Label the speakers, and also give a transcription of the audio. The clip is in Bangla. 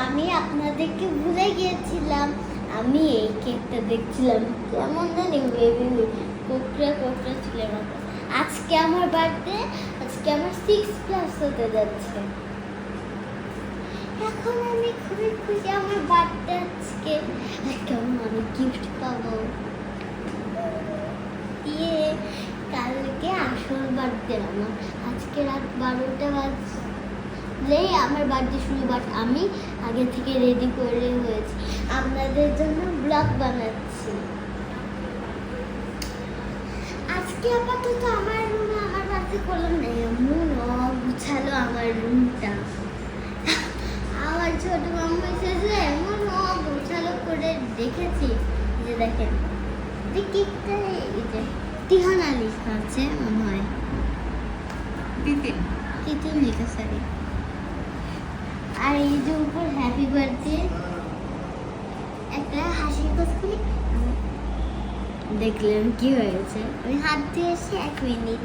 Speaker 1: আমি আপনাদেরকে ভুলে গিয়েছিলাম। আমি এই কেকটা দেখছিলাম, কেমন জানি বেবি কোকড়া কোকড়া ছিল মতো। আজকে আমার বার্থডে, আজকে আমার 6+ হতে যাচ্ছে। এখন আমি খুবই খুশি, আমার বার্থডে আজকে। কেমন আমি গিফট পাবো। কালকে আসল বার্থডে আমার, আজকে রাত 12টা বাজলেই আমার বার্থডে শুরু। বাট আমি আগে থেকে রেডি করে হয়েছি, আপনাদের জন্য ব্লগ বানাচ্ছি। আজকে আপাতত আমার রুমে আমার বার্থডে করলাম না, এমন অগুছালো আমার রুমটা। আমার ছোট মাম্মা এসেছে, এমন অগুছালো করে দেখেছি। যে দেখেন কেকটা, এই যে তিহানা লেখা আছে মনে হয়, তিতিন লেখা সরি। আর এই যে উপর হ্যাপি বার্থডে একটা হাসির পোজ করে দেখলেন কি হয়েছে। আমি হাত দিয়ে এসে 1 মিনিট